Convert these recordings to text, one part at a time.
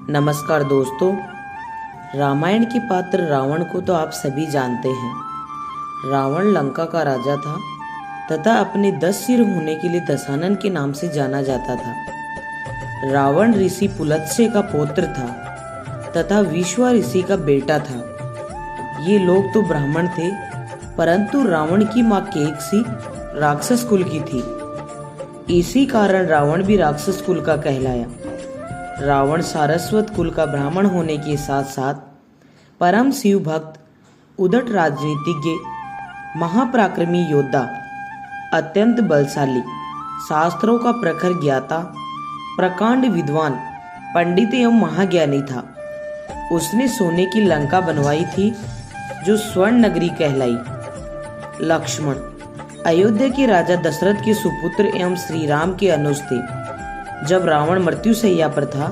नमस्कार दोस्तों। रामायण के पात्र रावण को तो आप सभी जानते हैं। रावण लंका का राजा था तथा अपने 10 सिर होने के लिए दशानन के नाम से जाना जाता था। रावण ऋषि पुलत्स्य का पौत्र था तथा विश्वा ऋषि का बेटा था। ये लोग तो ब्राह्मण थे, परंतु रावण की मां केकसी राक्षस कुल की थी। इसी कारण रावण भी राक्षस कुल का कहलाया। रावण सारस्वत कुल का ब्राह्मण होने के साथ साथ परम शिव भक्त, उद्धट राजनीतिज्ञ, महापराक्रमी योद्धा, अत्यंत बलशाली, शास्त्रों का प्रखर ज्ञाता, प्रकांड विद्वान, पंडित एवं महाज्ञानी था। उसने सोने की लंका बनवाई थी जो स्वर्ण नगरी कहलाई। लक्ष्मण अयोध्या के राजा दशरथ के सुपुत्र एवं श्री राम के अनुज थे। जब रावण मृत्युशैया पर था,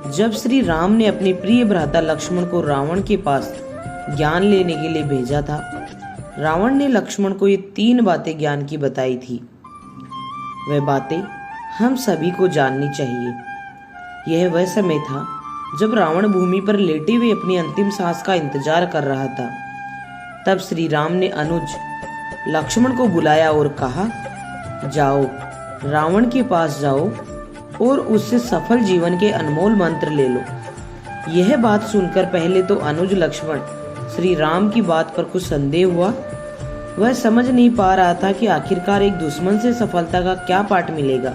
जब श्री राम ने अपने प्रिय भ्राता लक्ष्मण को रावण के पास ज्ञान लेने के लिए भेजा था, रावण ने लक्ष्मण को ये 3 बातें ज्ञान की बताई थी। वह बातें हम सभी को जाननी चाहिए। यह वह समय था जब रावण भूमि पर लेटे हुए अपनी अंतिम सांस का इंतजार कर रहा था। तब श्री राम ने अनुज लक्ष्मण को बुलाया और कहा, जाओ, रावण के पास जाओ और उससे सफल जीवन के अनमोल मंत्र ले लो। यह बात सुनकर पहले तो अनुज लक्ष्मण श्री राम की बात पर कुछ संदेह हुआ। वह समझ नहीं पा रहा था कि आखिरकार एक दुश्मन से सफलता का क्या पाठ मिलेगा,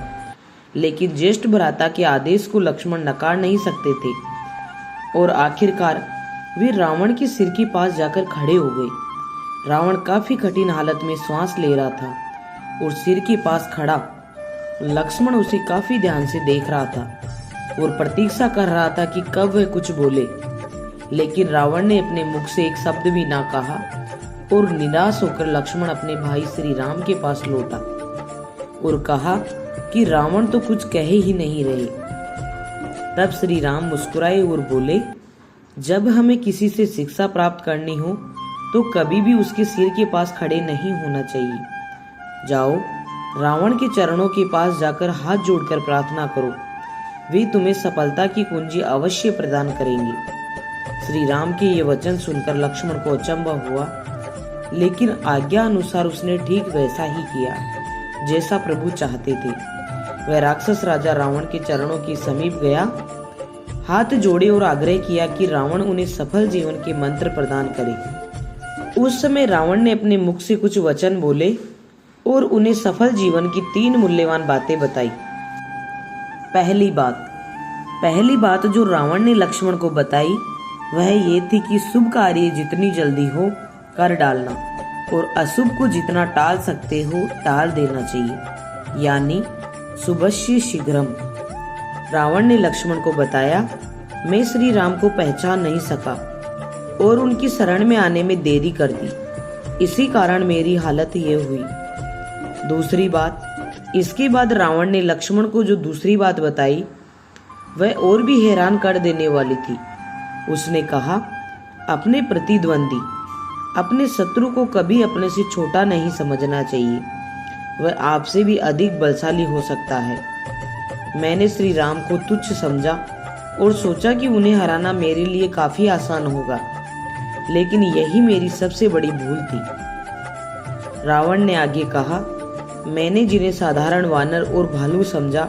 लेकिन ज्येष्ठ भ्राता के आदेश को लक्ष्मण नकार नहीं सकते थे और आखिरकार वे रावण के सिर के पास जाकर खड़े हो गए। रावण काफी कठिन हालत में श्वास ले रहा था और सिर के पास खड़ा लक्ष्मण उसे काफी ध्यान से देख रहा था और प्रतीक्षा कर रहा था कि कब वह कुछ बोले, लेकिन रावण ने अपने मुख से एक शब्द भी ना कहा और निराश होकर लक्ष्मण अपने भाई श्री राम के पास लौटा और कहा कि रावण तो कुछ कहे ही नहीं रहे। तब श्री राम मुस्कुराए और बोले, जब हमें किसी से शिक्षा प्राप्त करनी हो तो कभी भी उसके सिर के पास खड़े नहीं होना चाहिए। जाओ, रावण के चरणों के पास जाकर हाथ जोड़कर प्रार्थना करो, वे तुम्हें सफलता की कुंजी अवश्य प्रदान करेंगे। श्री राम के ये वचन सुनकर लक्ष्मण को अचंभा हुआ, लेकिन आज्ञा अनुसार उसने ठीक वैसा ही किया जैसा प्रभु चाहते थे। वह राक्षस राजा रावण के चरणों के समीप गया, हाथ जोड़े और आग्रह किया कि रावण उन्हें सफल जीवन के मंत्र प्रदान करे। उस समय रावण ने अपने मुख से कुछ वचन बोले और उन्हें सफल जीवन की 3 मूल्यवान बातें बताई। पहली बात जो रावण ने लक्ष्मण को बताई वह ये थी कि शुभ कार्य जितनी जल्दी हो कर डालना और अशुभ को जितना टाल सकते हो टाल देना चाहिए, यानी शुभस्य शीघ्रम। रावण ने लक्ष्मण को बताया, मैं श्री राम को पहचान नहीं सका और उनकी शरण में आने में देरी कर दी, इसी कारण मेरी हालत ये हुई। दूसरी बात, इसके बाद रावण ने लक्ष्मण को जो दूसरी बात बताई वह और भी हैरान कर देने वाली थी। उसने कहा, अपने प्रतिद्वंदी, अपने शत्रु को कभी अपने से छोटा नहीं समझना चाहिए। वह आपसे भी अधिक बलशाली हो सकता है। मैंने श्री राम को तुच्छ समझा और सोचा कि उन्हें हराना मेरे लिए काफी आसान होगा, लेकिन यही मेरी सबसे बड़ी भूल थी। रावण ने आगे कहा, मैंने जिन्हें साधारण वानर और भालू समझा,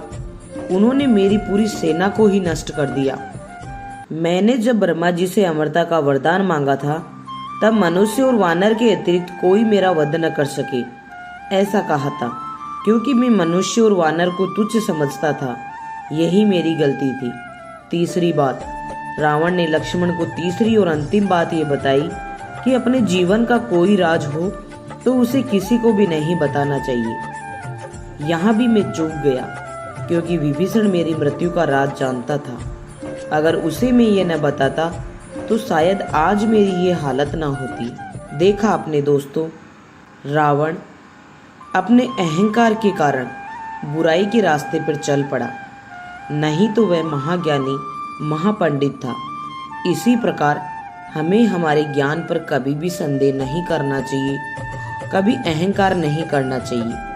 उन्होंने मेरी पूरी सेना को ही नष्ट कर दिया। मैंने जब ब्रह्मा जी से अमरता का वरदान मांगा था, तब मनुष्य और वानर के अतिरिक्त कोई मेरा वध न कर सके, ऐसा कहा था, क्योंकि मैं मनुष्य और वानर को तुच्छ समझता था। यही मेरी गलती थी। तीसरी बात, रावण ने लक्ष्मण को तीसरी और अंतिम बात ये बताई कि अपने जीवन का कोई राज हो तो उसे किसी को भी नहीं बताना चाहिए। यहाँ भी मैं चूक गया, क्योंकि विभीषण मेरी मृत्यु का राज जानता था। अगर उसे मैं ये न बताता तो शायद आज मेरी ये हालत ना होती। देखा आपने दोस्तों, रावण अपने अहंकार के कारण बुराई के रास्ते पर चल पड़ा, नहीं तो वह महाज्ञानी, महापंडित था। इसी प्रकार हमें हमारे ज्ञान पर कभी भी संदेह नहीं करना चाहिए, कभी अहंकार नहीं करना चाहिए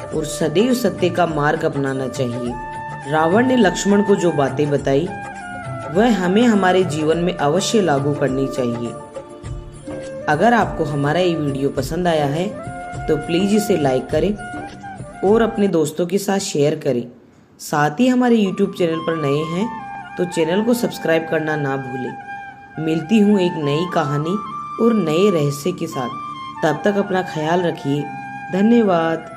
और सदैव सत्य का मार्ग अपनाना चाहिए। रावण ने लक्ष्मण को जो बातें बताई वह हमें हमारे जीवन में अवश्य लागू करनी चाहिए। अगर आपको हमारा ये वीडियो पसंद आया है तो प्लीज़ इसे लाइक करें और अपने दोस्तों के साथ शेयर करें। साथ ही हमारे YouTube चैनल पर नए हैं तो चैनल को सब्सक्राइब करना ना भूलें। मिलती हूँ एक नई कहानी और नए रहस्य के साथ। तब तक अपना ख्याल रखिए। धन्यवाद।